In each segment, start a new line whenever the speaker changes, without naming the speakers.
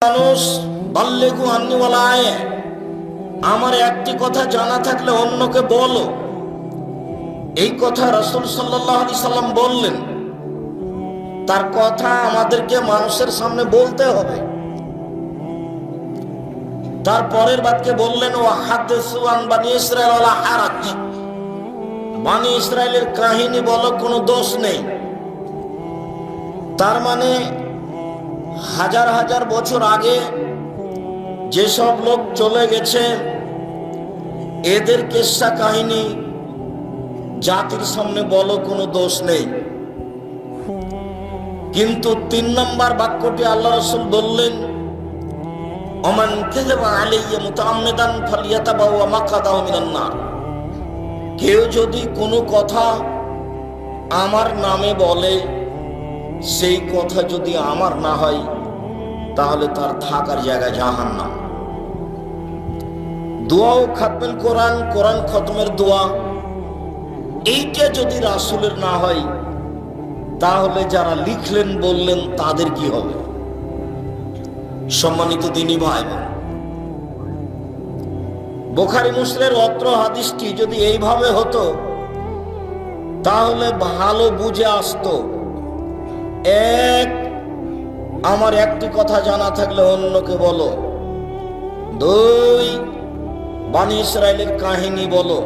মানুষ বাল্লেগু আন্নি ওয়ালা আয়ে, আমার একটি কথা জানা থাকলে অন্যকে বলো। এই কথা রাসূল সাল্লাল্লাহু আলাইহি সাল্লাম বললেন। তার কথা আমাদেরকে মানুষের সামনে বলতে হবে। তারপরের বাক্যে বললেন ওয়া হাদিসু আন বানি ইসরাঈল ওয়ালা হারাজ, বানি ইসরাইলের কাহিনী বলো, কোনো দোষ নেই। তার মানে হাজার হাজার বছর আগে যেসব লোক চলে গেছে এদের কিস্সা কাহিনী জাতির সামনে বলো, কোনো দোষ নেই। কিন্তু ৩ নম্বর বাক্যটি আল্লাহ রাসূল বললেন ওমান কাযাবা আলাইয়া মুতাআম্মিদান ফালিয়াতাবাওয়া মাকআদাহু মিনান নার। কেউ যদি কোনো কথা আমার নামে বলে, সেই কথা যদি আমার না হয়, তাহলে তার থাকার জায়গা জাহান্নাম। দোয়াও খাতমুল কোরআন, কোরআন খতমের দোয়া, এইটা যদি রাসূলের না হয়, তাহলে যারা লিখলেন বললেন তাদের কি হবে? সম্মানিত দ্বীনী ভাই, বুখারী মুসলিমের অত্র হাদিসটি যদি এইভাবে হতো তাহলে ভালো বুঝে আসতো। এক, আমার একটি কথা জানা থাকলে অন্যকে বলো। ২, বানি ইসরাইলের কাহিনী বলো।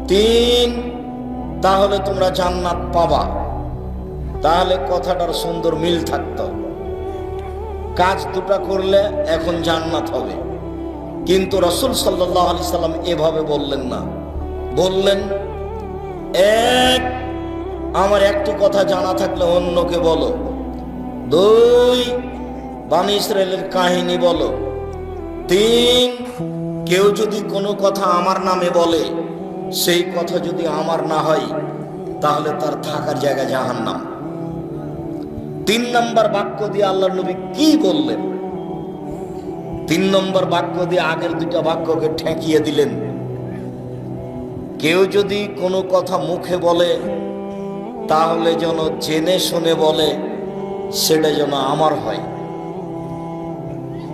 ৩, তাহলে তোমরা জান্নাত পাবা। তাহলে কথাটার সুন্দর মিল থাকতো। কাজ দুটা করলে এখন জান্নাত হবে। কিন্তু রাসূল সাল্লাল্লাহু আলাইহি সাল্লাম এভাবে বললেন না। বললেন এক, আমার একটি কথা জানা থাকলে অন্যকে বলো। ২, বানি ইসরাইলের কাহিনী বলো। ৩, কেউ যদি কোনো কথা আমার নামে বলে, সেই কথা যদি আমার না হয়, তাহলে তার থাকার জায়গা জাহান্নাম। ৩ নম্বর বাক্য দিয়ে আল্লাহর নবী কি বললেন? ৩ নম্বর বাক্য দিয়ে আগের দুটা বাক্যকে ঠেকিয়ে দিলেন। কেউ যদি কোনো কথা মুখে বলে, তাহলে যেন জেনে শুনে বলে, সেটা যেন আমার হয়।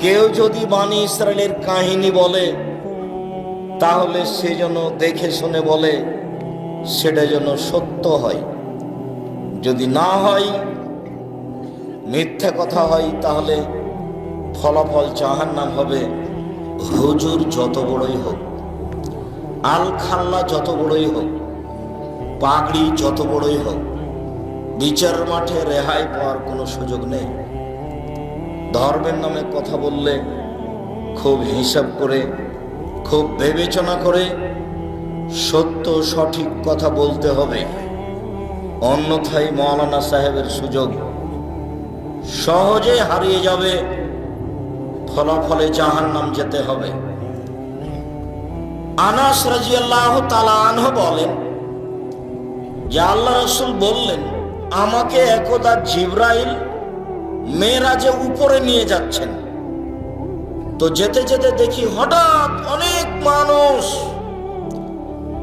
কেউ যদি বানি ইসরাইলের কাহিনী বলে, তাহলে সে যেন দেখে শুনে বলে, সেটা যেন সত্য হয়। যদি না হয়, মিথ্যা কথা হয়, তাহলে ফলাফল জাহান্নাম হবে। হুজুর যত বড়ই হোক, আল খাল্লা যত বড়ই হোক, পাগড়ি যত বড়ই হোক, বিচার মাঠে রেহাই পাওয়ার কোনো সুযোগ নেই। ধর্মের নামে কথা বললে খুব হিসাব করে, খুব বিবেচনা করে সত্য সঠিক কথা বলতে হবে। অন্যথায় মাওলানা সাহেবের সুযোগ সহজে হারিয়ে যাবে, ফলাফলে জাহান্নাম যেতে হবে। আনাস রাদিয়াল্লাহু তাআলা আনহু বলেন যে আল্লাহ রাসূল বললেন, আমাকে একদা জিবরাইল মেরাজে উপরে নিয়ে যাচ্ছেন। তো যেতে যেতে দেখি হঠাৎ অনেক মানুষ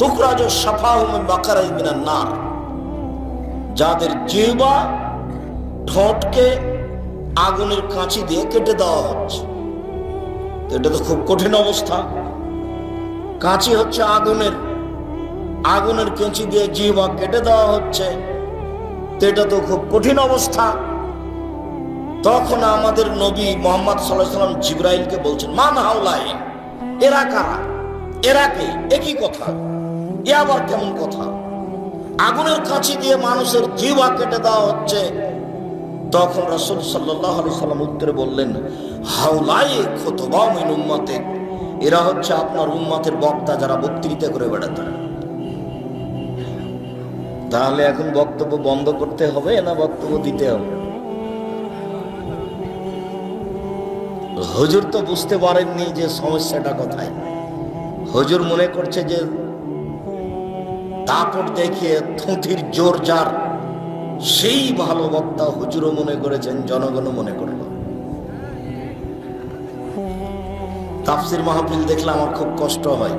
তুখরাজু শাফাহুম বাকারাজ মিনান নার, যাদের জিহ্বা ঠোঁটকে আগুনের কাঁচি দিয়ে কেটে দেওয়া হচ্ছে। এটা তো খুব কঠিন অবস্থা। কাঁচি হচ্ছে আগুনের কেঁচি দিয়ে জিহ্বা কেটে দেওয়া হচ্ছে, এটা তো খুব কঠিন অবস্থা। তখন আমাদের নবী মুহাম্মদ সাল্লাল্লাহু আলাইহি ওয়াসাল্লাম জিবরাইলকে বলছেন, মান হাউলাই, এরা কারা, এরা কে, একই কথা, এ আবার কেমন কথা? আগুনের কাঁচি দিয়ে মানুষের জিহ্বা কেটে দেওয়া হচ্ছে। তখন রাসূল সাল্লাল্লাহু আলাইহি ওয়াসাল্লাম উত্তরে বললেন, হাউলাই খুতবা মিন উম্মতে, এরা হচ্ছে আপনার উম্মতের বক্তা, যারা বক্তৃতা করে বেড়াতেন। তাহলে এখন বক্তব্য বন্ধ করতে হবে না বক্তব্য দিতে হবে? হুজুর তো বুঝতে পারেননি যে সমস্যাটা কোথায়। হুজুর মনে করছে যে দাপট দেখিয়ে থুথির জোর যার, সেই ভালো বক্তা। হুজুরও মনে করেছেন, জনগণও মনে করল। তাফসির মাহফিল দেখলে আমার খুব কষ্ট হয়।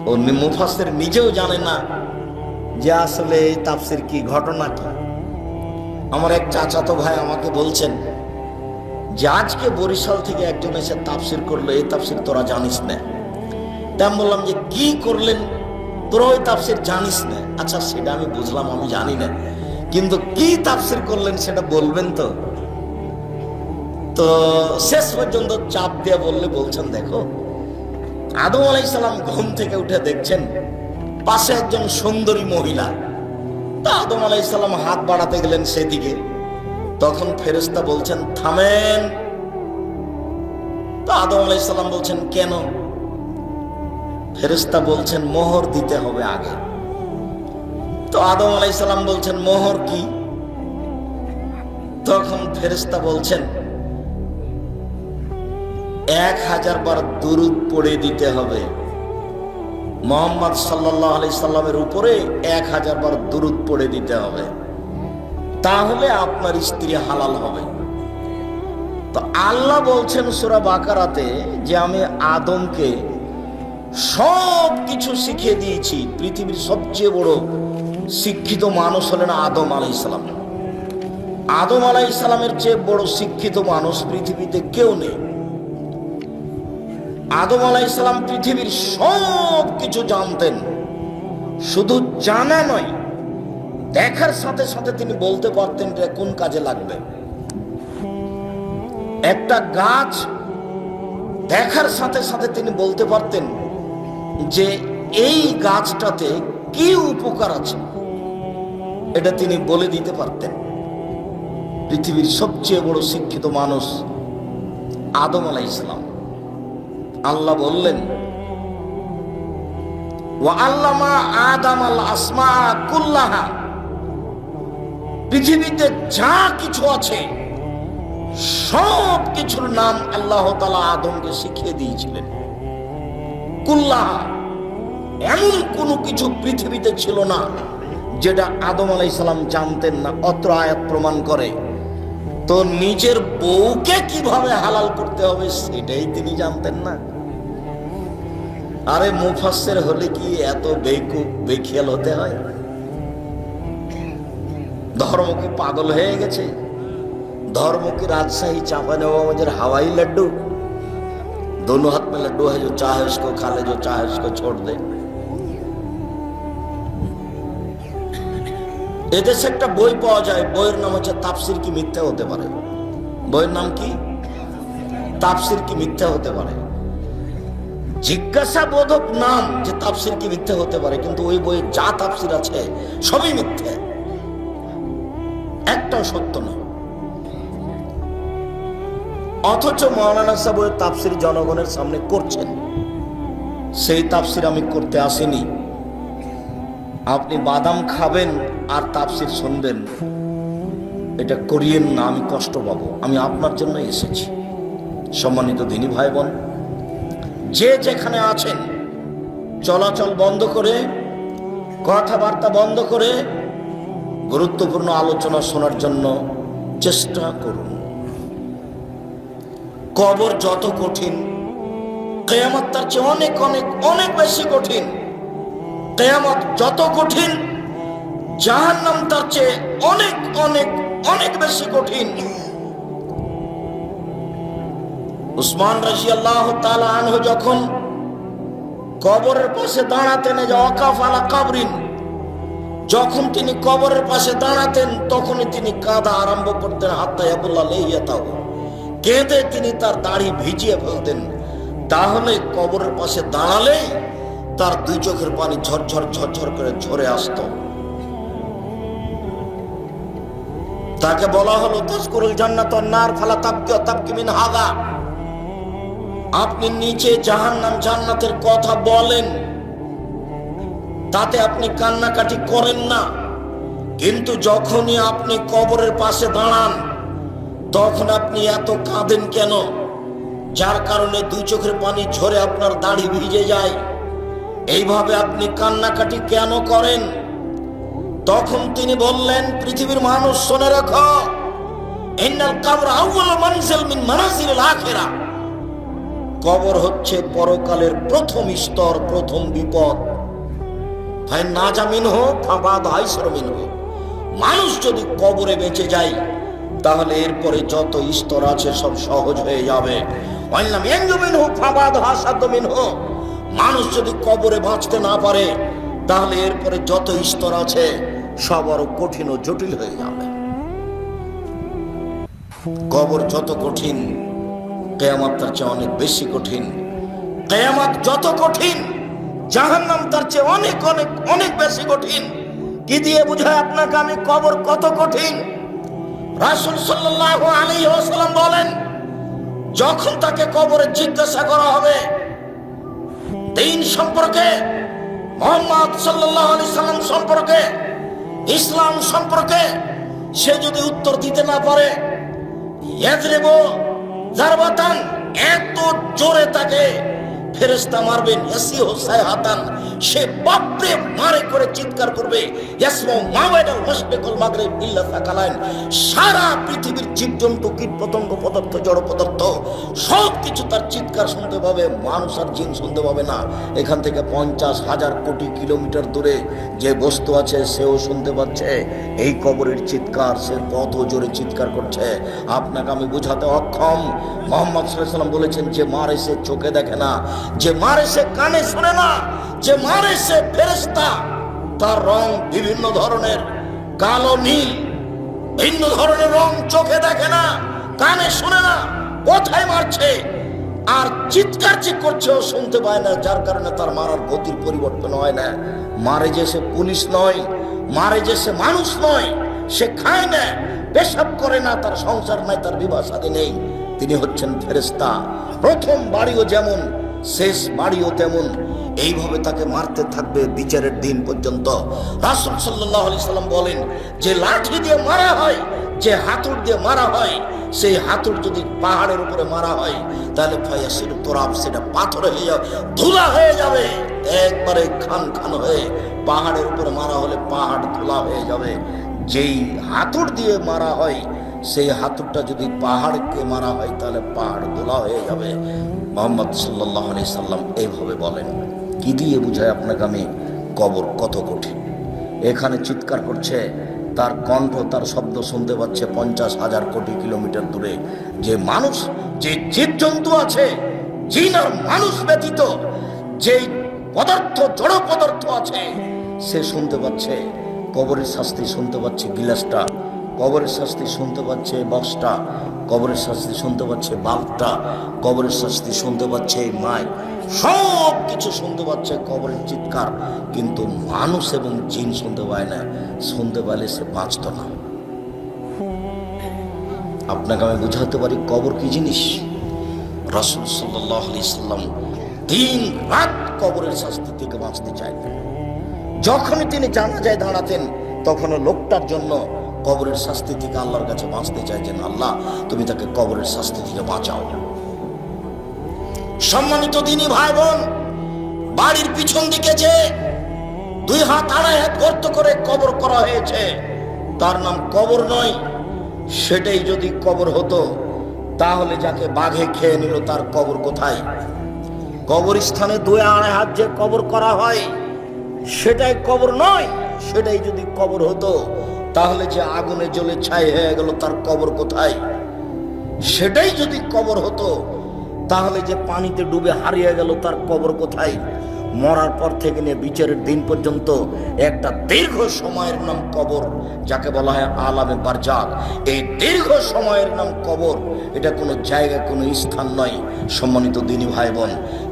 ও মুফাসসির নিজেও জানে না যে আসলে এই তাফসির কি, ঘটনা কি। আমার এক চাচাতো ভাই আমাকে বলছেন যে আজকে বরিশাল থেকে একজন এসে তাফসির করলো, এই তাফসির তোরা জানিস না। তা আমি বললাম যে কি করলেন, তোরা ওই তাফসির জানিস না? আচ্ছা সেটা আমি বুঝলাম, আমি জানি না, কিন্তু কি তাফসির করলেন সেটা বলবেন তো। তো শেষ পর্যন্ত চাপ দিয়ে বলছেন দেখো, আদম আলাইহিস সালাম ঘুম থেকে উঠে দেখছেন পাশে একজন সুন্দরী মহিলা। তা আদম আলাইহিস সালাম হাত বাড়াতে গেলেন সেদিকে, তখন ফেরেশতা বলছেন থামেন। তো আদম আলাইহিস সালাম বলছেন কেন? ফেরেশতা বলছেন মোহর দিতে হবে আগে। তো আদম আলাইহিস সালাম বলছেন মোহর কি? তখন ফেরেশতা বলছেন 1000 বার দুরূদ পড়ে দিতে হবে, মুহাম্মদ সাল্লাল্লাহু আলাইহি সাল্লামের উপরে 1000 বার দুরূদ পড়ে দিতে হবে, তাহলে আপনার স্ত্রী হালাল হবে। তো আল্লাহ বলছেন সূরা বাকারাতে যে আমি আদমকে সব কিছু শিখিয়ে দিয়েছি। পৃথিবীর সবচেয়ে বড় শিক্ষিত মানুষ হলেন আদম আলাইহিস সালাম। আদম আলাইহিস সালামের চেয়ে বড় শিক্ষিত মানুষ পৃথিবীতে কেউ নেই। আদম আলাইহিস সালাম পৃথিবীর সব কিছু জানতেন। শুধু জানা নয়, দেখার সাথে সাথে তিনি বলতে পারতেন যে কোন কাজে লাগবে। একটা গাছ দেখার সাথে সাথে তিনি বলতে পারতেন যে এই গাছটাতে কি উপকার আছে, এটা তিনি বলে দিতে পারতেন। পৃথিবীর সবচেয়ে বড় শিক্ষিত মানুষ আদম আলাইহিস সালাম। আল্লাহ বললেন ওয়া আল্লামা আদামাল আসমা কুল্লাহা, পৃথিবীতে যা কিছু আছে সব কিছুর নাম আল্লাহ তাআলা আদমকে শিখিয়ে দিয়েছিলেন। কুল্লাহা, এমন কোনো কিছু পৃথিবীতে ছিল না যেটা আদম আলাইহিস সালাম জানতেন না। অত্র আয়াত প্রমাণ করে তো নিজের বউকে কিভাবে হালাল করতে হবে সেটাই তিনি জানতেন না। আরে মুফাসসির হলে কি এত বেকুব বেখেয়াল হতে হয়? ধর্ম কি পাগল হয়ে গেছে? धर्म की राजशाही चांपानेर हवाई लड्डू, दोनों हाथ में लड्डू है, जो चाहे उसको खा ले, जो चाहे उसको छोड़ दे। এদেশে একটা বই পাওয়া যায়, বইয়ের নাম হচ্ছে তাফসির কি মিথ্যা হতে পারে। বইয়ের নাম কি? তাফসির কি মিথ্যা হতে পারে। জিজ্ঞাসাবোধক নাম যে তাফসির কি মিথ্যা হতে পারে, কিন্তু ওই বইয়ে যা তাফসির আছে সবই মিথ্যা, একটাও সত্য নয়। অথচ মাওলানা সাহেব ওই তাফসির জনগণের সামনে করছেন। সেই তাফসির আমি করতে আসিনি। আপনি বাদাম খাবেন আর তাফসির শুনবেন, এটা করিয়েন না, আমি কষ্ট পাবো। আমি আপনার জন্য এসেছি। সম্মানিত দিনী ভাই বোন, যে যেখানে আছেন চলাচল বন্ধ করে, কথাবার্তা বন্ধ করে গুরুত্বপূর্ণ আলোচনা শোনার জন্য চেষ্টা করুন। কবর যত কঠিন, কিয়ামত তার চেয়ে অনেক অনেক অনেক বেশি কঠিন। কিয়ামত যত কঠিন, জাহান্নাম তার চেয়ে অনেক অনেক অনেক বেশি কঠিন। উসমান রাদিয়াল্লাহু তাআলা আনহু যখন কবরের পাশে দাঁড়াতেন, যে ওয়াকাফ আলা কবরিন, যখন তিনি কবরের পাশে দাঁড়াতেন তখনই তিনি কাঁদা আরম্ভ করতেন। হাত্তা ইয়াবুল্লাহ লাইয়াতাহু, কেঁদে তিনি তার দাড়ি ভিজিয়ে ফেলতেন। তাহলে কবরের পাশে দাঁড়ালে তার দুই চোখের পানি ঝরঝর ঝরঝর করে ঝরে আসত। তাকে বলা হলো তাজকুরুল জান্নাত ওয়ান নার ফালা তাবকি মিন হাযা, আপনি নিচে জাহান্নাম জান্নাতের কথা বলেন, তাতে আপনি কান্নাকাটি করেন না। কিন্তু যখনই আপনি কবরের পাশে দাঁড়ান তখন আপনি এত কাঁদেন কেন? যার কারণে দুই চোখের পানি ঝরে আপনার দাড়ি ভিজে যায়। এইভাবে আপনি কান্নাকাটি কেন করেন? তখন তিনি বললেন, পৃথিবীর মানুষ শুনে রাখো, ইন্নাল কবর আউয়ালু মানজিল মিন মানাজিলিল আখিরা, কবর হচ্ছে পরকালের প্রথম স্তর, প্রথম বিপদ। ভাই নাজা মিনহু ফাবাদ আইসর মিনহু, মানুষ যদি কবরে বেঁচে যায় তাহলে এরপরে যত স্তর আছে সব সহজ হয়ে যাবে। মানুষ যদি কবরে বাঁচতে না পারে তাহলে এরপরে যত স্তর আছে সব আরো কঠিন ও জটিল হয়ে যাবে। কবর যত কঠিন, কিয়ামত তার চেয়ে অনেক বেশি কঠিন। কিয়ামত যত কঠিন, জাহান্নাম তার চেয়ে অনেক অনেক অনেক বেশি কঠিন। কি দিয়ে বুঝায় আপনাকে আমি কবর কত কঠিন? রাসূল সাল্লাল্লাহু আলাইহি ওয়াসাল্লাম বলেন, যখন তাকে কবরে জিজ্ঞাসা করা হবে দ্বীন সম্পর্কে, মুহাম্মদ সাল্লাল্লাহু আলাইহি সাল্লাম সম্পর্কে, ইসলাম সম্পর্কে, সে যদি উত্তর দিতে না পারে, ইয়াজরিবু জারবাতান, এত জোরে তাকে ফেরেশতা মারবেন, ইয়াসিহু সাইহাতান, সে বাপরে মারে করে চিৎকার করবে, ইয়াসমু মা বাইনাল মাশরিকিল মাগরিব ইল্লা সাকালাইন, সারা পৃথিবীর জীবজন্তু, কীট পতঙ্গ, পদার্থ, জড় পদার্থ সব কিছু তার চিৎকার শুনতে পাবে, মানুষ আর জিন শুনতে পাবে না। এখান থেকে 50,000 কোটি কিলোমিটার দূরে যে বস্তু আছে সেও শুনতে পাচ্ছে এই কবরের চিৎকার। সে কত জোরে চিৎকার করছে আপনাকে আমি বোঝাতে অক্ষম। মুহাম্মদ সাল্লাল্লাহু আলাইহি সাল্লাম বলেছেন, যে মারে সে চোখে দেখে না, যে মারে সে কানে শোনে না, যে মারে সে ফেরেশতা, তার রং বিভিন্ন ধরনের, কালো নীল, ভিন্ন ধরনের রং, চোখে দেখে না, কানে শোনে না, কোথায় মারছে আর চিৎকার যে করছে ও শুনতে পায় না, যার কারণে তার মারার গতির পরিবর্তন হয় না। মারে যে সে পুলিশ নয়, মারে যে সে মানুষ নয়, সে খায় না, পেশাব করে না, তার সংসার নাই, তার বিবাহ শাদী নেই, তিনি হচ্ছেন ফেরেশতা। প্রথম বাড়িও যেমন, শেষ বাড়িও তেমন, এইভাবে তাকে মারতে থাকবে বিচারের দিন পর্যন্ত। রাসূল সাল্লাল্লাহু আলাইহি সাল্লাম বলেন, যে লাঠি দিয়ে মারা হয়, যে হাতুড় দিয়ে মারা হয়, সেই হাতুড় যদি পাহাড়ের উপরে মারা হয় তাহলে ফায়াসিরু তুরাব, সেটা পাথর হয়ে যাবে, ধুলা হয়ে যাবে, একবারে খান খান হয়ে। পাহাড়ের উপরে মারা হলে পাহাড় ধুলা হয়ে যাবে। যেই হাতুড় দিয়ে মারা হয়, সেই হাতুড়টা যদি পাহাড়কে মারা হয় তাহলে পাহাড় ধুলা হয়ে যাবে। মুহাম্মদ সাল্লাল্লাহু আলাইহি সাল্লাম এইভাবে বলেন। কি দিয়ে বুঝায় আপনাকে আমি কবর কত কঠিন? এখানে চিৎকার করছে, তার কণ্ঠ, তার শব্দ শুনতে পাচ্ছে 50,000 কোটি কিলোমিটার দূরে। যে মানুষ, যে জীবজন্তু আছে, জিন আর মানুষ ব্যতীত যে পদার্থ, জড় পদার্থ আছে, সে শুনতে পাচ্ছে। কবরের শাস্তি শুনতে পাচ্ছে গিলাসটা, কবরের শাস্তি শুনতে পাচ্ছে বক্সটা, কবরের শাস্তি শুনতে পাচ্ছে বাল্বটা, কবরের শাস্তি শুনতে পাচ্ছে এই মাইক, সব কিছু শুনতে পাচ্ছে কবরের চিৎকার। কিন্তু মানুষ এবং জিন শুনতে পায় না। শুনতে পারলে সে বাঁচত না। আপনাকে আমি বুঝাতে পারি কবর কি জিনিস। রাসূল সাল্লাল্লাহু আলাইহি সাল্লাম দিন রাত কবরের শাস্তি থেকে বাঁচতে চাইতেন। যখনই তিনি জানাজায় দাঁড়াতেন তখনও লোকটার জন্য কবরের শাস্তি থেকে আল্লাহর কাছে বাঁচতে চাইছেন, আল্লাহ তুমি তাকে কবরের শাস্তি থেকে বাঁচাও। সম্মানিত দিনী ভাই বোন, বাড়ির পিছন দিকে যে 2 হাত 2.5 হাত গর্ত করে কবর করা হয়েছে, তার নাম কবর নয়। সেটাই যদি কবর হতো তাহলে যাকে বাঘে খেয়ে নিল তার কবর কোথায়? কবরস্থানে 2-2.5 হাত যে কবর করা হয় সেটাই কবর নয়। সেটাই যদি কবর হতো তাহলে যে আগুনে জ্বলে ছাই হয়ে গেল তার কবর কোথায়? সেটাই যদি কবর হতো তাহলে যে পানিতে ডুবে হারিয়ে গেল তার কবর কোথায়? মরার পর থেকে নিয়ে বিচারের দিন পর্যন্ত একটা দীর্ঘ সময়ের নাম কবর, যাকে বলা হয় আলামে বারজাক। এই দীর্ঘ সময়ের নাম কবর। এটা কোনো জায়গা, কোনো স্থান নয়। সম্মানিত দিনী ভাই বোন,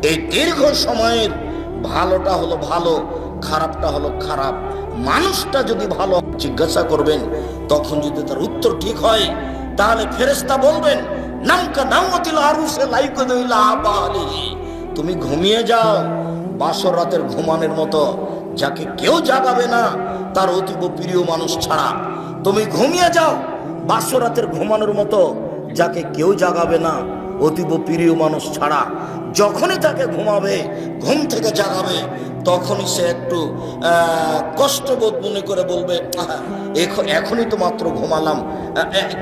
এই দীর্ঘ সময়ের ভালোটা হলো ভালো, খারাপটা হলো খারাপ। মানুষটা যদি ভালো, জিজ্ঞাসা করবেন, তখন যদি তার উত্তর ঠিক হয় তাহলে ফেরেশতা বলবেন, নামকা নামাতিল আরুসে লাইকুদুল আবালিহি, তুমি ঘুমিয়ে যাও বাসর রাতের ঘুমানোর মতো, যাকে কেউ জাগাবে না তার অতীব প্রিয় মানুষ ছাড়া। তুমি ঘুমিয়ে যাও বাসর রাতের ঘুমানোর মতো, যাকে কেউ জাগাবে না অতীব প্রিয় মানুষ ছাড়া। যখনই তাকে ঘুমাবে, ঘুম থেকে জাগাবে, তখনই সে একটু কষ্টবোধ মনে করে বলবে, এখনই তো মাত্র ঘুমালাম,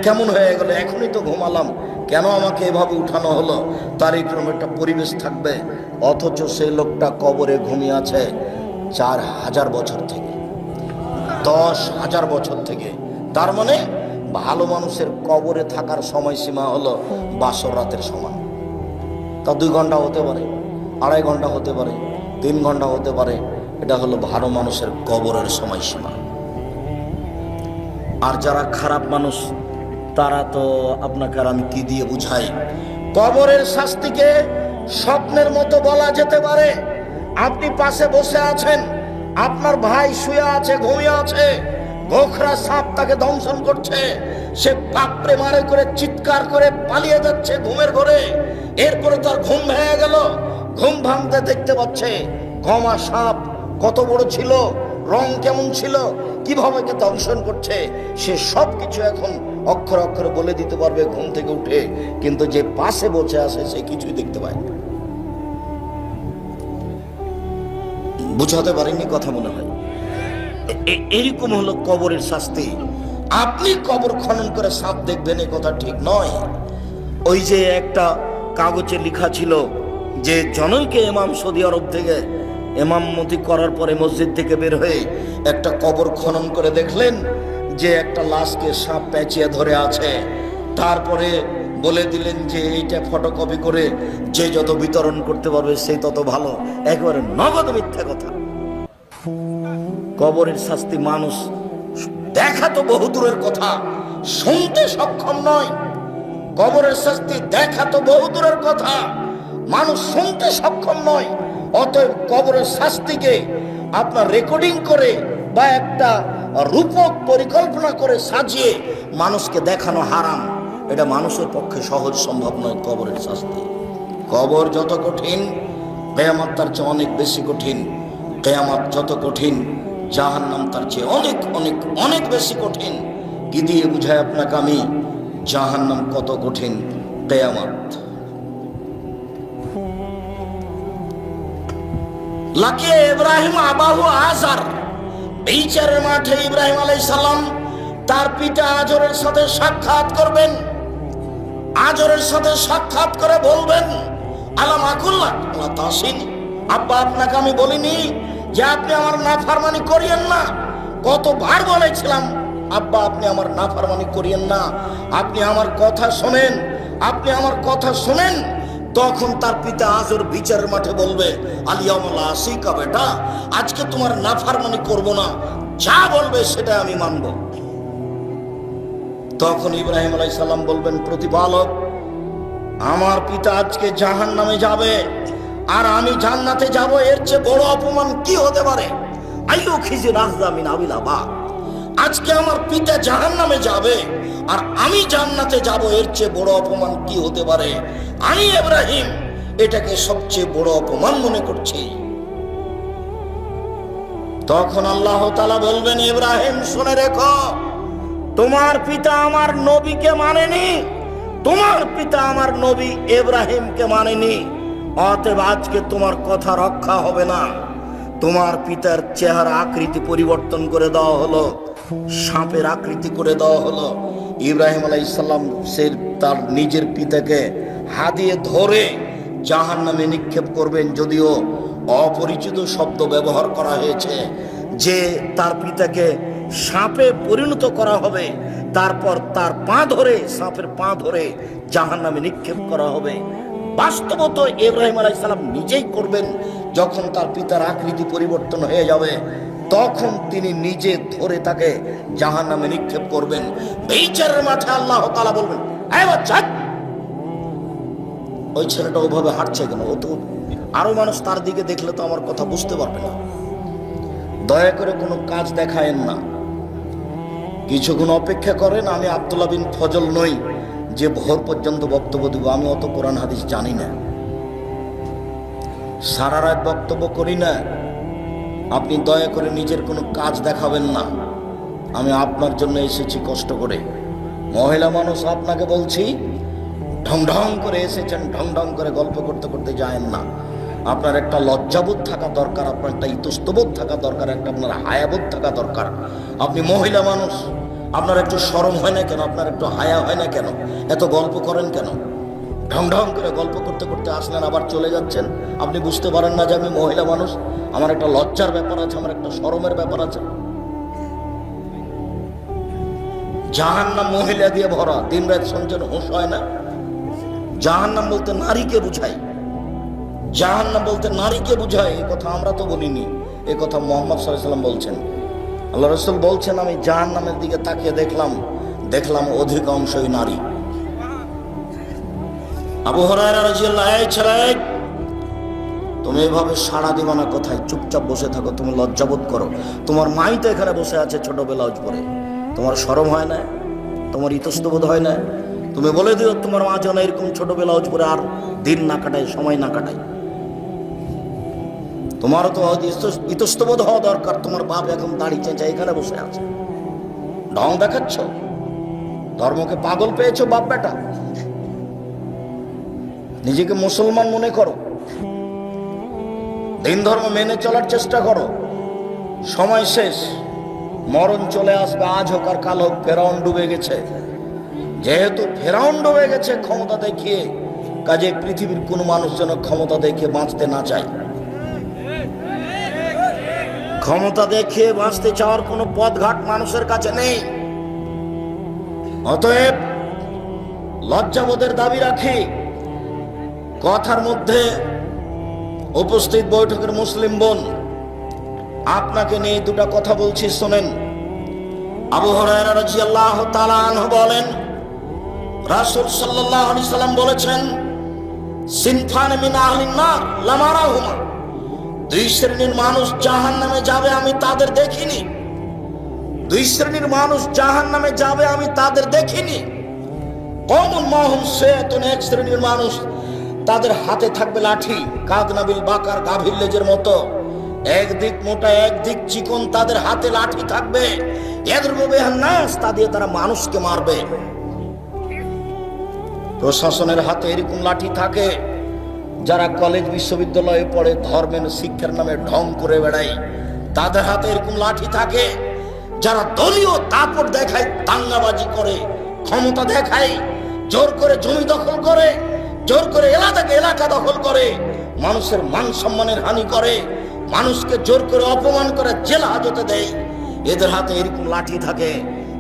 কেমন হয়ে গেল, এখনই তো ঘুমালাম, কেন আমাকে এভাবে উঠানো হলো? তার এরকম একটা পরিবেশ থাকবে। অথচ সেই লোকটা কবরে ঘুমিয়ে আছে 4000 বছর থেকে, 10,000 বছর থেকে। তার মানে ভালো মানুষের কবরে থাকার সময়সীমা হলো বাসর রাতের সমান। তা 2 ঘন্টা হতে পারে, 2.5 ঘন্টা হতে পারে, 3 ঘন্টা হতে পারে। এটা হলো ভালো মানুষের কবরের সময়সীমা। আর যারা খারাপ মানুষ তারা তো আপনাকে আর আমি কি দিয়ে বুঝাই। কবরের শাস্তিকে স্বপ্নের মতো বলা যেতে পারে। আপনি পাশে বসে আছেন, আপনার ভাই শুয়ে আছে, ঘুমিয়ে আছে, গোখরা সাপ তাকে দংশন করছে, সে বাপরে মারে করে চিৎকার করে পালিয়ে যাচ্ছে ঘুমের ঘরে। এরপরে তার ঘুম ভেঙে গেল, ঘুম ভাঙতে দেখতে পাচ্ছে গমা সাপ কত বড় ছিল, রং কেমন ছিল, কিভাবে কে দংশন করছে, সে সব কিছু এখন অক্ষরে অক্ষরে বলে দিতে পারবে ঘুম থেকে উঠে। কিন্তু যে পাশে বসে আছে সে কিছুই দেখতে পায় না। বুঝাতে পারিনি কথা মনে হয়। এরকম হলো কবরের শাস্তি। আপনি কবর খনন করে সাপ দেখবেন এ কথা ঠিক নয়। ওই যে একটা কাগজে লেখা ছিল যে জনৈকে ইমাম সৌদি আরব থেকে ইমামতি করার পরে মসজিদ থেকে বের হয়ে একটা কবর খনন করে দেখলেন যে একটা লাশকে সাপ পেঁচিয়ে ধরে আছে। তারপরে বলে দিলেন যে এইটা ফটোকপি করে যে যত বিতরণ করতে পারবে সেই তত ভালো। একেবারে নগদ মিথ্যা কথা। কবরের শাস্তি মানুষ দেখা তো বহু দূরের কথা, শুনতে সক্ষম নয়। কবরের শাস্তি দেখা তো বহু দূরের কথা, মানুষ শুনতে সক্ষম নয়। অতএব কবরের শাস্তিকে আপনার রেকর্ডিং করে বা একটা রূপক পরিকল্পনা করে সাজিয়ে মানুষকে দেখানো হারাম। এটা মানুষের পক্ষে সহজ সম্ভব নয়। কবরের শাস্তি, কবর যত কঠিন কিয়ামত তার চেয়ে অনেক বেশি কঠিন। কিয়ামত যত কঠিন জাহান্নাম তার চেয়ে অনেক অনেক অনেক বেশি কঠিন। কি দিয়ে বুঝায় আপনাকে আমি জাহান্নাম কত কঠিন, কিয়ামত। লাকিয়ে ইব্রাহিম আবাহু আজার, বিচারের মাঠে ইব্রাহিম আলাইহিস সালাম তার পিতা আজরের সাথে সাক্ষাৎ করবেন। আজরের সাথে সাক্ষাৎ করে বলবেন আলাম আকুল্লাহ আলা তাসিন, আব্বা আপনাকে আমি বলিনি যে আপনি আমার নাফরমানি করিয়েন না? কতবার বলেছিলাম আব্বা আপনি আমার নাফরমানি করিয়েন না, আপনি আমার কথা শোনেন, আপনি আমার কথা শোনেন। তখন তার পিতা আজর বিচারের মাঠে বলবে আলিয়ামুল্লাহ আসিকা, বেটা আজকে তোমার নাফরমানি করব না, যা বলবে সেটা আমি মানব। তখন ইব্রাহিম আলাইহিস সালাম বলবেন প্রতিপালক, আমার পিতা আজকে জাহান্নামে যাবে আর আমি জান্নাতে যাব, এর চেয়ে বড় অপমান কি হতে পারে? আইয়ু খিজি রাজা মিন আবিল আবা, আজকে আমার পিতা জাহান্নামে যাবে আর আমি জান্নাতে যাব, এর চেয়ে বড় অপমান কি হতে পারে? আমি ইব্রাহিম এটাকে সবচেয়ে বড় অপমান মনে করছি। তখন আল্লাহ তাআলা বলবেন ইব্রাহিম শুনে রেখো, তোমার পিতা আমার নবীকে মানেনি, তোমার পিতা আমার নবী ইব্রাহিমকে মানেনি, অতএব আজকে তোমার কথা রক্ষা হবে না। তোমার পিতার চেহারা আকৃতি পরিবর্তন করে দেওয়া হলো, সাপের আকৃতি করে দেওয়া হলো। ইব্রাহিম আলাইহিস সালাম সে তার নিজের পিতাকে হাত দিয়ে ধরে জাহান্নামে নিক্ষেপ করবেন। যদিও অপরিচিত শব্দ ব্যবহার করা হয়েছে যে তার পিতাকে সাপে পরিণত করা হবে, তারপর তার পা ধরে, সাপের পা ধরে জাহান্নামে নিক্ষেপ করা হবে। বাস্তবত ইব্রাহিম আলাইহিস সালাম নিজেই করবেন। যখন তার পিতার আকৃতি পরিবর্তন হয়ে যাবে তখন তিনি নিজে ধরে তাকে জাহান্নামে নিক্ষেপ করবেন। বিচারের মাঠে আল্লাহ তাআলা বলবেন, এই বাচ্চা, ওই ছেলেটা ওভাবে হাঁটছে কেন? ও তো আরো মানুষ তার দিকে দেখলে তো আমার কথা বুঝতে পারবে না। দয়া করে কোনো কাজ দেখায়েন না, কিছুক্ষণ অপেক্ষা করেন। আমি আব্দুল্লাহ বিন ফজল নই যে ভোর পর্যন্ত বক্তব্য দেব। আমি অত কোরআন হাদিস জানি না, সারা রাত বক্তব্য করি না। আপনি দয়া করে নিজের কোনো কাজ দেখাবেন না। আমি আপনার জন্য এসেছি কষ্ট করে। মহিলা মানুষ আপনাকে বলছি, ঢং ঢং করে এসেছেন, ঢং ঢং করে গল্প করতে করতে যায়েন না। আপনার একটা লজ্জাবোধ থাকা দরকার, আপনার একটা ইতস্তবোধ থাকা দরকার, একটা আপনার হায়াবোধ থাকা দরকার। আপনি মহিলা মানুষ, আপনার একটু শরম হয় না কেন? আপনার একটু হায়া হয় না কেন? এত গল্প করেন কেন? ঢং ঢং করে গল্প করতে করতে আসলেন, আবার চলে যাচ্ছেন। আপনি বুঝতে পারেন না যে আমি মহিলা মানুষ, আমার একটা লজ্জার ব্যাপার আছে, আমার একটা শরমের ব্যাপার আছে। জাহান্নাম মহিলা দিয়ে ভরা, দিন রাত শুনছেন, হুঁশ হয় না? জাহান্নাম বলতে নারীকে বুঝায়, জাহান্নাম বলতে নারীকে বুঝায়। এ কথা আমরা তো বলিনি, এ কথা মুহাম্মদ সাল্লাল্লাহু আলাইহি ওয়াসাল্লাম বলছেন। আল্লাহ রাসূল বলছেন, আমি জাহান্নামের দিকে তাকিয়ে দেখলাম অধিকাংশই নারী। আবু হুরায়রা রাদিয়াল্লাহু আনহু, এই ছেলে, তুমি এভাবে সাড়া দিবা না কোথায়, চুপচাপ বসে থাকো, তুমি লজ্জাবোধ করো। তোমার মাই তো এখানে বসে আছে ছোট ব্লাউজ পরে, তোমার শরম হয় না? তোমার ইতস্তবোধ হয় না? তুমি বলে দিও তোমার মা যেন এরকম ছোট ব্লাউজ পরে আর দিন না কাটায়, সময় না কাটায়। তোমারও তো ইতস্তবোধ হওয়া দরকার। তোমার বাপ এখন দাড়ি চেঁচা এখানে বসে আছে, ঢং দেখাচ্ছ, ধর্মকে পাগল পেয়েছো বাপ বেটা। নিজেকে মুসলমান মনে করো, দিন ধর্ম মেনে চলার চেষ্টা করো। সময় শেষ, মরণ চলে আসবে, আজ হোক আর কাল হোক। ফেরাউন ডুবে গেছে, যেহেতু ফেরাউন ডুবে গেছে ক্ষমতা দেখিয়ে, কাজে পৃথিবীর কোন মানুষ যেন ক্ষমতা দেখিয়ে বাঁচতে না চায়। ক্ষমতা দেখিয়ে বাঁচতে চাওয়ার কোনো পথঘাট মানুষের কাছে নেই। অতএব লজ্জাবোধের দাবি রাখি। কথার মধ্যে উপস্থিত বৈঠকের মুসলিম বোন, আপনাকে নিয়ে দুটা কথা বলছি, শোনেন। আবু হুরায়রা রাদিয়াল্লাহু তাআলা আনহু বলেন, রাসূল সাল্লাল্লাহু আলাইহি সাল্লাম বলেছেন, সিনফান মিন আহলিন নার লামারাহুমা, দুই শ্রেণীর মানুষ জাহান্নামে যাবে, আমি তাদের দেখিনি। দুই শ্রেণীর মানুষ জাহান্নামে যাবে, আমি তাদের দেখিনি। কওমুন মাহুম সায়াতুন, এক শ্রেণীর মানুষ, তাদের হাতে থাকবে লাঠি, কাদনাবিল বাকার, গাভীর লেজের মতো, একদিক মোটা একদিক চিকন, তাদের হাতে লাঠি থাকবে। ইয়াদরুবু বিহান নাস, তা দিয়ে তারা মানুষকে মারবে। প্রশাসনের হাতে এরকম লাঠি থাকে, যারা কলেজ বিশ্ববিদ্যালয়ে পড়ে ধর্মের শিক্ষার নামে ঢং করে বেড়ায়, তাদের হাতে এরকম লাঠি থাকে। যারা দলীয় দাপট দেখায়, দাঙ্গাবাজি করে, ক্ষমতা দেখায়, জোর করে জমি দখল করে, জোর করে এলাকা দখল করে, মানুষের মান সম্মানের হানি করে, মানুষকে জোর করে অপমান করে জেল হাজতে দেয়, এদের হাতে এরকম লাঠি থাকে।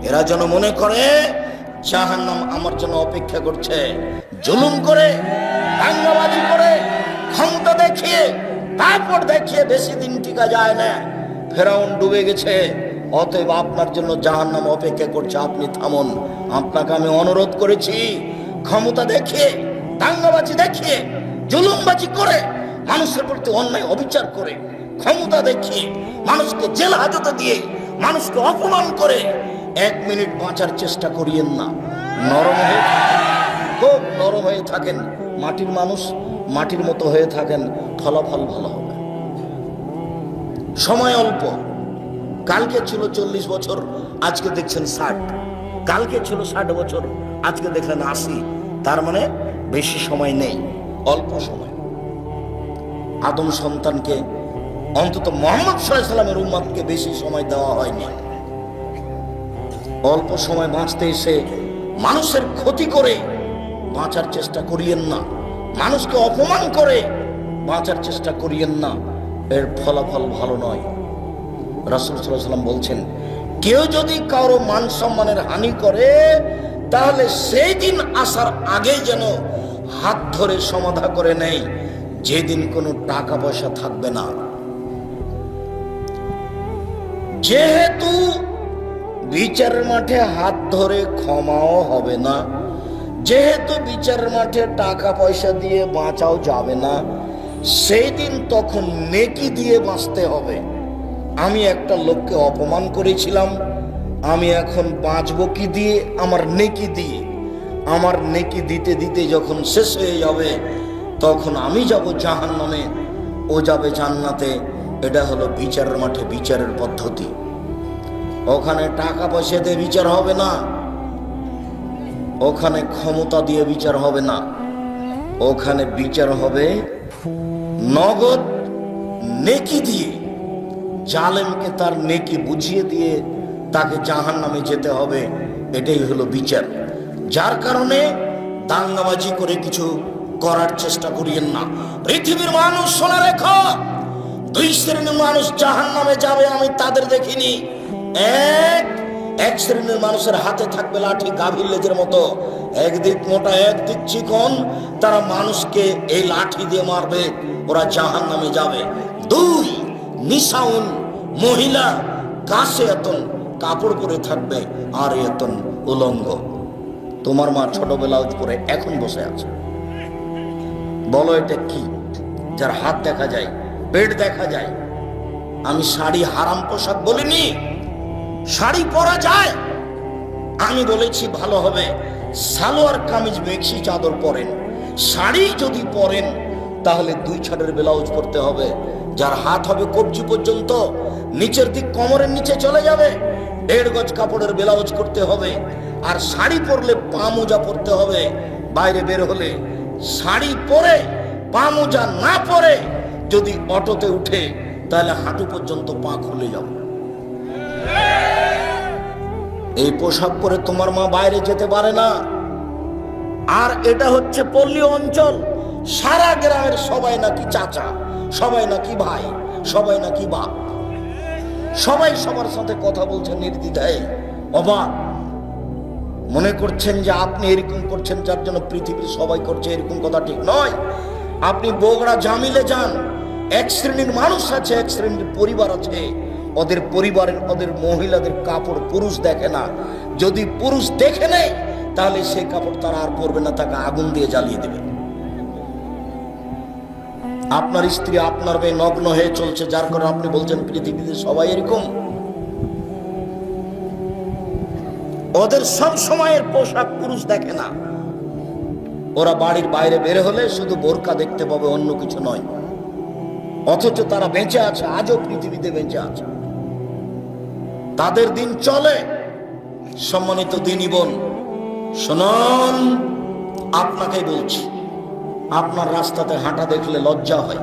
এরা যেন মনে করে জাহান্নাম আমার জন্য অপেক্ষা করছে। জুলুম করে, দাঙ্গাবাজি করে, ক্ষমতা দেখিয়ে, দাপট দেখিয়ে বেশি দিন টিকা যায় না। ফেরাউন ডুবে গেছে, অতএব আপনার জন্য জাহান্নাম অপেক্ষা করছে। আপনি থামুন। আপনাকে আমি অনুরোধ করেছি, ক্ষমতা দেখিয়ে, দাঙ্গাবাজি দেখিয়ে, জুলুমবাজি করে, মানুষের প্রতি অন্যায় অবিচার করে, ক্ষমতা দেখিয়ে, মানুষকে জেল হাজতে দিয়ে, মানুষকে অপমান করে এক মিনিট বাঁচার চেষ্টা করিয়েন না। নরম হয়ে, খুব নরম হয়ে থাকেন, মাটির মানুষ, মাটির মতো হয়ে থাকেন, ফলাফল ভালো হবে। সময় অল্প। কালকে ছিল 40 বছর, আজকে দেখছেন 60। কালকে ছিল 60 বছর, আজকে দেখলেন 80। তার মানে বেশি সময় নেই, অল্প সময়। আদম সন্তানকে, অন্তত মুহাম্মদ সাল্লাল্লাহু আলাইহি ওয়াসাল্লামের উম্মতকে বেশি সময় দেওয়া হয়নি। অল্প সময় বাঁচতে এসে মানুষের ক্ষতি করে বাঁচার চেষ্টা করিয়েন না, মানুষকে অপমান করে বাঁচার চেষ্টা করিয়েন না, এর ফলাফল ভালো নয়। রাসূল সাল্লাল্লাহু আলাইহি ওয়াসাল্লাম বলছেন, কেউ যদি কারো মান সম্মানের হানি করে, তাহলে সেই দিন আসার আগেই যেন হাত ধরে সমাধা করে নেয়, যেদিন কোনো টাকা পয়সা থাকবে না। যেহেতু বিচারের মাঠে হাত ধরে ক্ষমাও হবে না, যেহেতু বিচারের মাঠে টাকা পয়সা দিয়ে বাঁচাও যাবে না, সেই দিন তখন নেকি দিয়ে বাঁচতে হবে। আমি একটা লোককে অপমান করেছিলাম, আমি এখন বাঁচবো কি দিয়ে? আমার নেকি দিয়ে। আমার নেকি দিতে দিতে যখন শেষ হয়ে যাবে, তখন আমি যাব জাহান্নামে, ও যাবে জান্নাতে। এটা হলো বিচারের মাঠে বিচারের পদ্ধতি। ওখানে টাকা পয়সা দিয়ে বিচার হবে না, ওখানে ক্ষমতা দিয়ে বিচার হবে না, ওখানে বিচার হবে নগদ নেকি দিয়ে। জালেমকে তার নেকি বুঝিয়ে দিয়ে তাকে জাহান্নামে যেতে হবে, এটাই হলো বিচার। যার কারণে দাঙ্গাবাজি করে কিছু করার চেষ্টা করিয়েন না। পৃথিবীর মানুষ শোনা রেখো, দুই শ্রেণীর মানুষ জাহান্নামে যাবে, আমি তাদের দেখিনি। এক, এক শ্রেণীর মানুষের হাতে থাকবে লাঠি গাভীর লেজের মতো, একদিক মোটা একদিক চিকন, তারা মানুষকে এই লাঠি দিয়ে মারবে, ওরা জাহান্নামে যাবে। দুই, নিসাউন, মহিলা কাছে এতন কাপড় পরে থাকবে আর এতন উলঙ্গ। তোমার মা ছোট ব্লাউজ পরে এখন বসে আছে, বলো এটা কি? যার হাত দেখা যায়, পেট দেখা যায়। আমি শাড়ি হারাম পোশাক বলিনি, শাড়ি পরা যায়। আমি বলেছি ভালো হবে সালোয়ার কামিজ মেক্সি চাদর পরেন। শাড়ি যদি পরেন তাহলে 2 ছাড়ের ব্লাউজ পরতে হবে, যার হাত হবে কবজি পর্যন্ত, নিচের দিক কোমরের নিচে চলে যাবে। 1.5 গজ কাপড়ের ব্লাউজ করতে হবে। আর শাড়ি পরলে পা মোজা পরতে হবে বাইরে বের হলে। শাড়ি পরে পা মোজা না পরে যদি অটোতে উঠে তাহলে হাঁটু পর্যন্ত পা খুলে যাবে। এই পোশাক পরে তোমার মা বাইরে যেতে পারে না। আর এটা হচ্ছে পল্লী অঞ্চল, সারা গ্রামের সবাই নাকি চাচা, সবাই নাকি ভাই, সবাই নাকি বাপ, সবাই সবার সাথে কথা বলছেন নির্দ্বিধায়। অবাক মনে করছেন যে আপনি এরকম করছেন যার জন্য পৃথিবীর সবাই করছে, এরকম কথা ঠিক নয়। আপনি বগুড়া জামিলে যান, এক শ্রেণীর মানুষ আছে, এক শ্রেণীর পরিবার আছে, ওদের পরিবারের ওদের মহিলাদের কাপড় পুরুষ দেখে না। যদি পুরুষ দেখে নেয় তাহলে সেই কাপড় তারা আর পরবে না, তাকে আগুন দিয়ে জ্বালিয়ে দেবে। আপনার স্ত্রী আপনার মেয়ে নগ্ন হয়ে চলছে, যার কারণে আপনি বলছেন পৃথিবীতে সবাই এরকম। ওদের সব সময়ের পোশাক পুরুষ দেখে না। ওরা বাড়ির বাইরে বের হলে শুধু বোরকা দেখতে পাবে, অন্য কিছু নয়। অথচ তারা বেঁচে আছে, আজও পৃথিবীতে বেঁচে আছে, তাদের দিন চলে। সম্মানিত দিনী বোন শুনুন, আপনাকে বলছি, আপনার রাস্তাতে হাঁটা দেখলে লজ্জা হয়,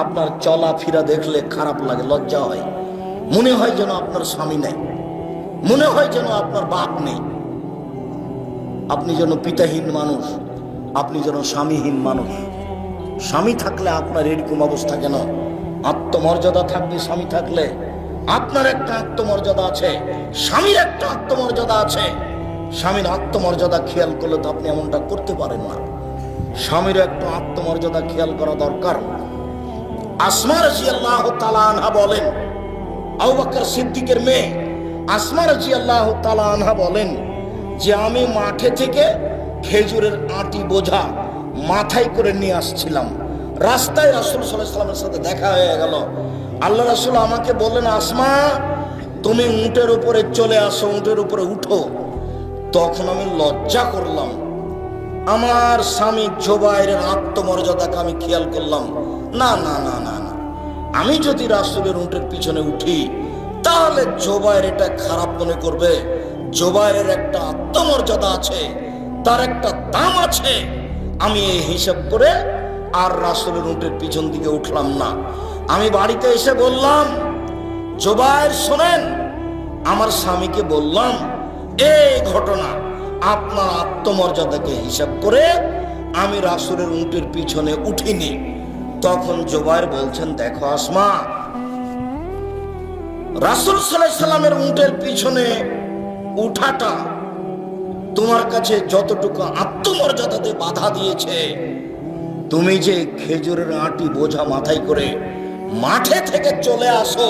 আপনার চলাফেরা দেখলে খারাপ লাগে, লজ্জা হয়। মনে হয় যেন আপনার স্বামী নেই, মনে হয় যেন আপনার বাপ নেই, আপনি যেন পিতাহীন মানুষ, আপনি যেন স্বামীহীন মানুষ। স্বামী থাকলে আপনার এরকম অবস্থা কেন? আত্মমর্যাদা থাকবে স্বামী থাকলে। আপনার একটা আত্মমর্যাদা আছে, স্বামীর একটা আত্মমর্যাদা আছে। স্বামীর আত্মমর্যাদা খেয়াল করলে তো আপনি এমনটা করতে পারেন না। স্বামীর একটা আত্মমর্যাদা খেয়াল করা দরকার। আসমা রাদিয়াল্লাহু তাআলা আনহা বলেন, আবু বকর সিদ্দিকের মেয়ে আসমা রাদিয়াল্লাহু তাআলা আনহা বলেন যে আমি মাঠে থেকে খেজুরের আটি বোঝা মাথায় করে নিয়ে আসছিলাম। রাস্তায় রাসূল সাল্লাল্লাহু আলাইহি ওয়াসাল্লামের সাথে দেখা হয়ে গেল। আল্লাহ রাসূল আমাকে বললেন, আসমা তুমি উটের উপরে চলে আসো, উটের উপরে উঠো। তখন আমি লজ্জা করলাম, আমার স্বামী জুবাইরের আত্মমর্যাদাকে আমি খেয়াল করলাম। না না না না না, আমি যদি রাসূলের উটের পিছনে উঠি তাহলে জুবাইর এটা খারাপ মনে করবে। জুবাইরের একটা আত্মমর্যাদা আছে, তার একটা দাম আছে। আমি এই হিসাব করে আর রাসূলের উটের পিছন দিকে উঠলাম না। আমি বাড়িতে এসে বললাম, জুবাইর শোনেন, আমার স্বামীকে বললাম এই ঘটনা, আপনার আত্মমর্যাদাকে হিসাব করে আমি রাসূলের উটের পিছনে উঠিনি। তখন জুবাইর বলছেন, দেখো আসমা, রাসূল সাল্লাল্লাহু আলাইহি সাল্লামের উটের পিছনে উঠাটা তোমার কাছে যতটুকু আত্মমর্যাদাতে বাধা দিয়েছে, তুমি যে খেজুরের আটি বোঝা মাথায় করে মাঠে থেকে চলে আসো,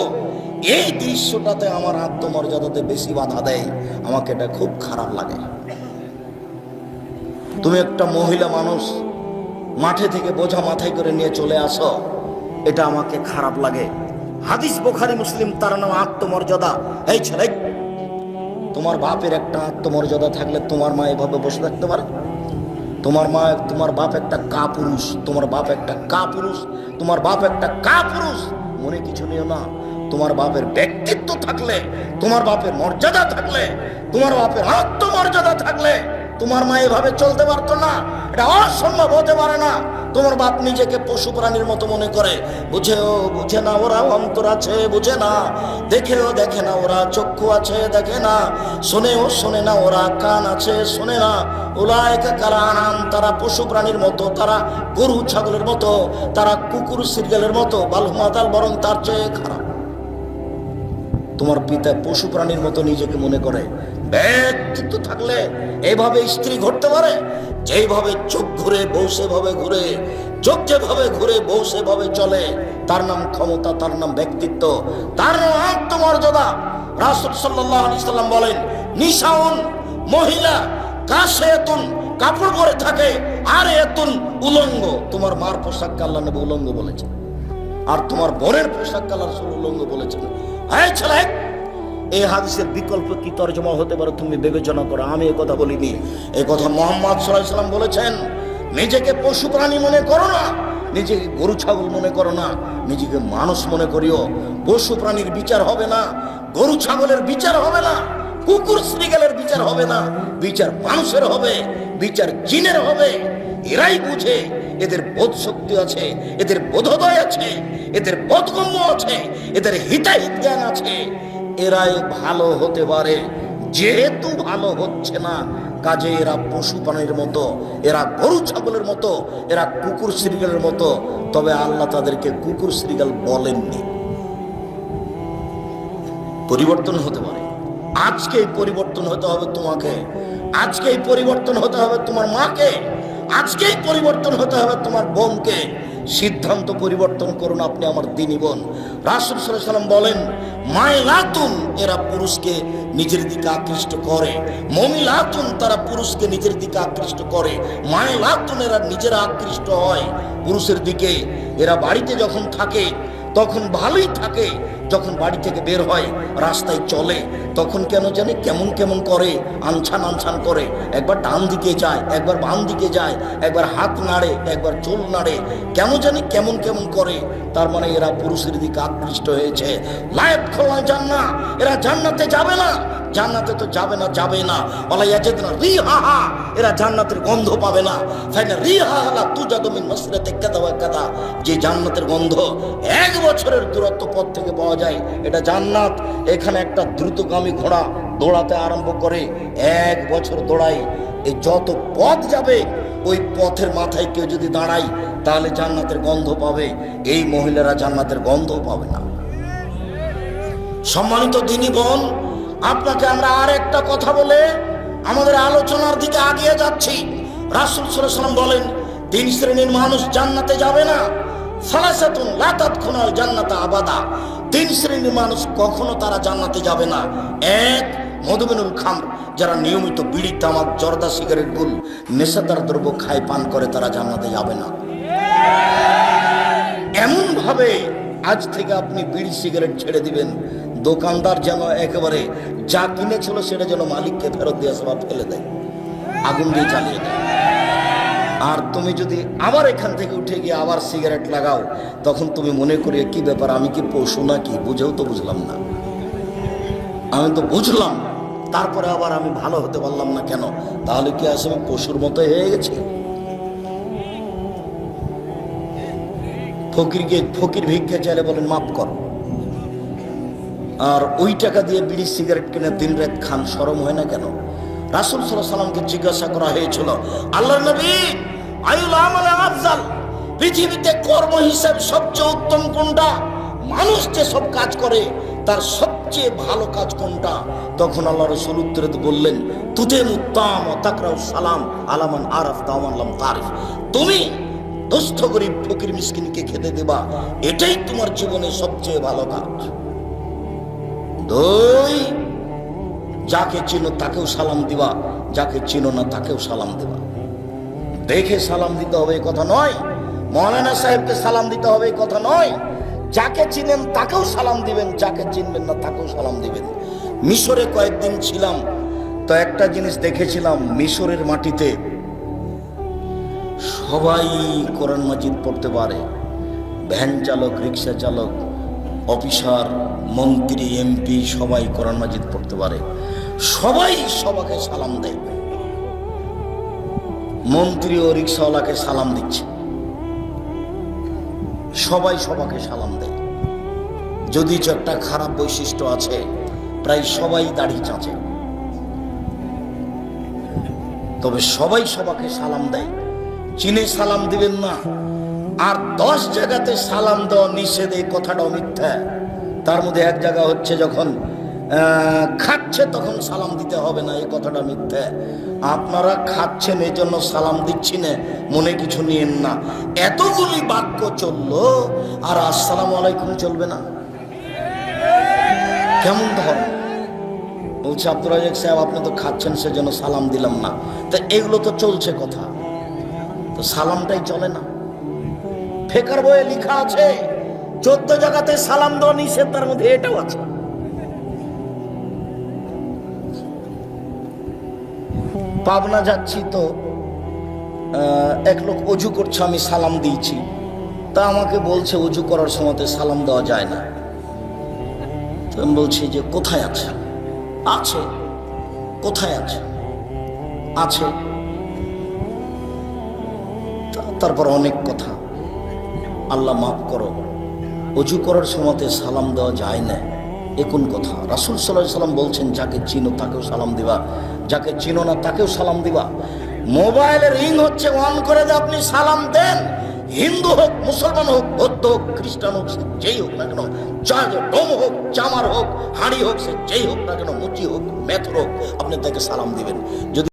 এই দৃশ্যটাতে আমার আত্মমর্যাদাতে বেশি বাধা দেয়। আমাকে এটা খুব খারাপ লাগে। তুমি একটা মহিলা মানুষ, মাঠে থেকে বোঝা মাথায় করে নিয়ে চলে আসো, এটা আমাকে খারাপ লাগে। হাদিস বুখারী মুসলিম, তার নাম আত্মমর্যাদা। এই ছেলে, তোমার বাপের একটা আত্মমর্যাদা থাকলে তোমার মা এভাবে বসে থাকতে পারে? তোমার মা, তোমার বাপ একটা কাপুরুষ, তোমার বাপ একটা কাপুরুষ, তোমার বাপ একটা কাপুরুষ, মনে কিছু নিও না। তোমার বাপের ব্যক্তিত্ব থাকলে, তোমার বাপের মর্যাদা থাকলে, তোমার বাপের আত্মমর্যাদা থাকলে তোমার মা এভাবে চলতে পারতো না। এটা অসম্ভব হতে পারে না। তোমার বাপ নিজেকে পশু প্রাণীর মতো মনে করে, বুঝেও বুঝে না, ওরা অন্তর আছে বুঝে না, দেখেও দেখে না, ওরা চক্ষু আছে দেখে না, শোনেও শোনে না, ওরা কান আছে শোনে না। উলাইকা কাল আনআম, তারা পশু প্রাণীর মতো, তারা গরু ছাগলের মতো, তারা কুকুর সিরগালের মতো, বাল হুম আদাল, বরং তার চেয়ে খারাপ। তোমার পিতা পশু প্রাণীর মতো নিজেকে মনে করে। ব্যক্তিত্ব থাকলে এইভাবে স্ত্রী ঘুরতে পারে, যেইভাবে চোখ ঘুরে বউ সেভাবে ঘুরে, চোখ যেভাবে ঘুরে বউ সেভাবে চলে, তার নাম ক্ষমতা, তার নাম ব্যক্তিত্ব, তার নাম আত্মমর্যাদা। রাসূল সাল্লাল্লাহু আলাইহি সাল্লাম বলেন, নিসাউন, মহিলা, কাসিয়াতুন, কাপড় পরে থাকে, আর এতুন, উলঙ্গ। তোমার মার পোশাককে আল্লাহ নবী উলঙ্গ বলেছেন, আর তোমার বোনের পোশাককে আল্লাহ রাসূল উলঙ্গ বলেছেন। এই ছেলে, এই হাদিসের বিকল্প কি তরজমা হতে পারে তুমি বিবেচনা করো। আমি এই কথা বলিনি, এই কথা মুহাম্মদ সাল্লাল্লাহু আলাইহি সাল্লাম বলেছেন। নিজেকে পশু প্রাণী মনে করো না, নিজেকে গরু ছাগল মনে করো না, নিজেকে মানুষ মনে করিও। পশু প্রাণীর বিচার হবে না, গরু ছাগলের বিচার হবে না, কুকুর শ্রীগালের বিচার হবে না, বিচার মানুষের হবে, বিচার জিনের হবে। এরাই বুঝে, এদের বোধ শক্তি আছে, এদের বোধোদয় আছে, এদের বোধগম্য আছে, এদের হিতাহিত জ্ঞান আছে। এরাই ভালো হতে পারে। যেহেতু ভালো হচ্ছে না, কাজে এরা পশু প্রাণীর মতো, এরা গরু ছাগলের মতো, এরা কুকুর শ্রীগালের মতো। তবে আল্লাহ তাদেরকে কুকুর শ্রীগাল বলেননি। পরিবর্তন হতে পারে। আজকেই পরিবর্তন হতে হবে তোমাকে, আজকেই পরিবর্তন হতে হবে তোমার মাকে, আজকেই পরিবর্তন হতে হবে তোমার বোনকে। সিদ্ধান্ত পরিবর্তন করুন, আপনি আমার দিনী বোন। রাসূল সাল্লাল্লাহু আলাইহি সাল্লাম বলেন, মাইলাতুন, এরা পুরুষকে নিজের দিকে আকৃষ্ট করে, মমিলাতুন, তারা পুরুষকে নিজের দিকে আকৃষ্ট করে, মাইলাতুন, এরা নিজেরা আকৃষ্ট হয় পুরুষের দিকে। এরা বাড়িতে যখন থাকে তখন ভালোই থাকে, যখন বাড়ি থেকে বের হয় রাস্তায় চলে তখন কেন জানি কেমন কেমন করে, আনছান আনছান করে। একবার ডান দিকে যায়, একবার বাম দিকে যায়, একবার হাত নাড়ে, একবার চুল নাড়ে, কেন জানি কেমন কেমন করে। তার মানে এরা পুরুষের দিকে আকৃষ্ট হয়েছে। লাইফ খোলা জান্নাত, এরা জান্নাতে যাবে না, জান্নাতে তো যাবে না, যাবে না। ওয়ালা ইয়াজিদনা রিহাহা, এরা জান্নাতের গন্ধ পাবে না। ফাইনা রিহাহা লা তুজাদু মিন মাসরাতি কাদা ওয়া কাদা, যে জান্নাতের গন্ধ 1 বছরের দূরত্ব পথ থেকে পাওয়া যায়, এটা জান্নাত। এখানে একটা দ্রুতগামী ঘোড়া দৌড়াতে আরম্ভ করে, 1 বছর দৌড়ায়, এই যত পথ যাবে ওই পথের মাথায় কেউ যদি দাঁড়ায় তাহলে জান্নাতের গন্ধ পাবে। এই মহিলারা জান্নাতের গন্ধ পাবে না। সম্মানিত দিনী বোন, আপনাকে আমরা আর একটা কথা বলে আমাদের আলোচনার দিকে এগিয়ে যাচ্ছি। রাসূল সাল্লাল্লাহু আলাইহি ওয়াসাল্লাম বলেন, 3 শ্রেণীর মানুষ জান্নাতে যাবে না। সালাসাতুন লা তাদখুলুল জান্নাতা আবাদা, 3 শ্রেণীর মানুষ কখনো তারা জান্নাতে যাবে না। 1, মদমিনুল খামর, যারা নিয়মিত বিড়ি, তামাক, জর্দা, সিগারেট, গুল, নেশাদার দ্রব্য খায়, পান করে, তারা জান্নাতে যাবে না। এমন ভাবে আজ থেকে আপনি বিড়ি সিগারেট ছেড়ে দিবেন, দোকানদার যেন একেবারে যা কিনেছিল সেটা যেন মালিককে ফেরত দিয়ে আসে বা ফেলে দেয়, আগুন দিয়ে জ্বালিয়ে দেয়। আর তুমি যদি আবার এখান থেকে উঠে গিয়ে আবার সিগারেট লাগাও, তখন তুমি মনে করি কি ব্যাপার, আমি কি পশু নাকি? বুঝেও তো বুঝলাম না, আমি তো বুঝলাম, তারপরে আবার আমি ভালো হতে পারলাম না কেন? তাহলে কি আসলে আমি পশুর মতো হয়ে গেছি? ফকির ভিক্ষা চাইলে বলেন মাফ কর, আর ওই টাকা দিয়ে বিড়ি সিগারেট কিনে দিন রাত খান, শরম হয় না কেন? রাসূল সাল্লাল্লাহু আলাইহি ওয়াসাল্লামকে জিজ্ঞাসা করা হয়েছিল, আল্লাহর নবী, আইউল আমাল আফজাল, পৃথিবীতে কর্ম হিসাব সবচেয়ে উত্তম কোনটা? মানুষ যে সব কাজ করে তার সবচেয়ে ভালো কাজ কোনটা? তখন আল্লাহ রাসূল উত্তরে বললেন, তুতে মুত্তাম ওয়া তাকরাউ সালাম আলামান আরাফতা ওয়া মান লাম তারিফ, তুমি দুস্থ গরিব ফকির মিসকিনকে খেতে দেবা, এটাই তোমার জীবনে সবচেয়ে ভালো কাজ। 2, যাকে চিনো তাকেও সালাম দিবা, যাকে চিনো না তাকেও সালাম দিবা। দেখে সালাম দিতে হবে এই কথা নয়, মৌলানা সাহেবকে সালাম দিতে হবে এই কথা নয়। যাকে চিনেন তাকেও সালাম দিবেন, যাকে চিনবেন না তাকেও সালাম দিবেন। মিশরে কয়েকদিন ছিলাম, তো একটা জিনিস দেখেছিলাম, মিশরের মাটিতে সবাই কোরআন মাজিদ পড়তে পারে, ভ্যান চালক, রিক্সা চালক, অফিসার, মন্ত্রী, এমপি, সবাই কোরআন মাজিদ পড়তে পারে, সবাই সবাইকে সালাম দেয়। মন্ত্রী ও রিক্সাওয়ালাকে সালাম দিচ্ছে, সবাই সবাইকে সালাম দেয়। যদি একটা খারাপ বৈশিষ্ট্য আছে, প্রায় সবাই দাড়ি চাঁচে, তবে সবাই সবাইকে সালাম দেয়। চিনে সালাম দিবেন না। আর 10 জায়গাতে সালাম দেওয়া নিষেধ, এই কথাটাও মিথ্যা। তার মধ্যে এক জায়গা হচ্ছে যখন খাচ্ছে তখন সালাম দিতে হবে না, এই কথাটা মিথ্যে। আপনারা খাচ্ছেন এই জন্য সালাম দিচ্ছি না, মনে কিছু নিয়েন না। এতগুলি বাক্য চললো আর আসসালামু আলাইকুম চলবে না? কেমন ধর্ম? বলছে আব্দুর রাজাক সাহেব আপনি তো খাচ্ছেন সেজন্য সালাম দিলাম না। তো এগুলো তো চলছে কথা, তো সালামটাই চলে না। ফেকার বইয়ে লেখা আছে 14 জায়গাতে সালাম দেওয়া নিষেধ, তার মধ্যে এটাও আছে। পাবনা যাচ্ছি তো এক লোক অজু করছে, আমি সালাম দিয়েছি, তা আমাকে বলছে অজু করার সময় সালাম দেওয়া যায় না। তো আমি বলছি যে কোথায় আছে? আছে। কোথায় আছে? আছে। তারপর অনেক কথা। আল্লাহ মাফ করো, অজু করার সময় সালাম দেওয়া যায় না, এ কোন কথা? রাসূল সাল্লাল্লাহু আলাইহি ওয়াসাল্লাম বলছেন যাকে চিনো তাকেও সালাম দিবা, যাকে চিনো না তাকেও সালাম দিবা। মোবাইলের রিং হচ্ছে, অন করে যে আপনি সালাম দেন, হিন্দু হোক, মুসলমান হোক, বৌদ্ধ হোক, খ্রিস্টান হোক, সে যেই হোক না কেন, ডোম হোক, চামার হোক, হাঁড়ি হোক, সে যেই হোক না কেন, মুচি হোক, মেথর হোক, আপনি তাকে সালাম দিবেন। যদি